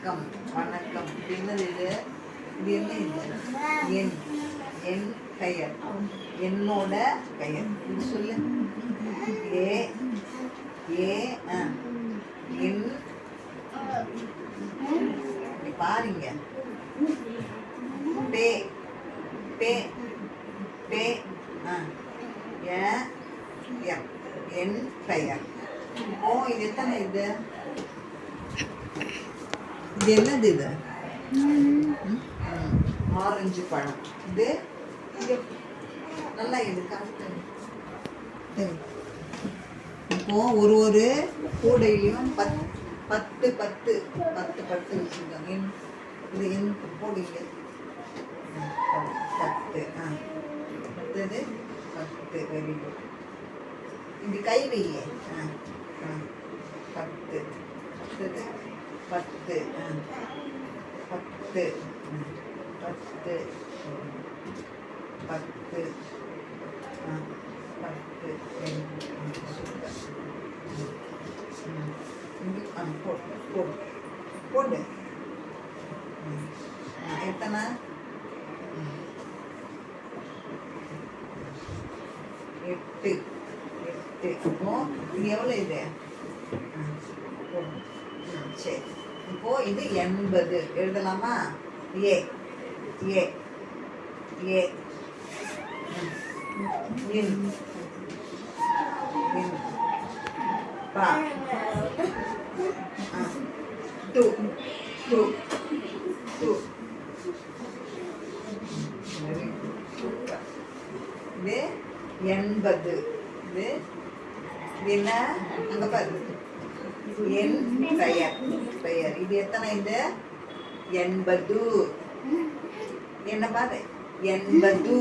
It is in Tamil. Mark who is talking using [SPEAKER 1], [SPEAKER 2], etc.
[SPEAKER 1] வணக்கம் வணக்கம். என்னது இது? இது என்ன இது? என் என் பெயர், என்னோட பெயர். இது சொல்லு. ஏ ஏ என் பாருங்க. பே பே பே என் பெயர். ஓ, இது எத்தனை? இது இது என்னது? இது ஆரஞ்சு பழம். இது நல்லா இது கரெக்டு. இப்போ ஒரு கூடையிலையும் 10 வச்சுருக்காங்க. இது என் போடுங்க. 10 அடுத்தது 10. Very good. இது கை வையே. 10 அடுத்தது 10 10 10 10 போடு. எத்தனை? 8. அப்போ இது எவ்வளோ? இது சரி. இப்போ இது 80 எழுதலாமா? ஏ ஏ ஏ இன் பா 2 இது 80. இது என்ன? அங்கே பாரு. என் பெயர். இது எத்தனை? இது 80. என்ன பாரு? 80.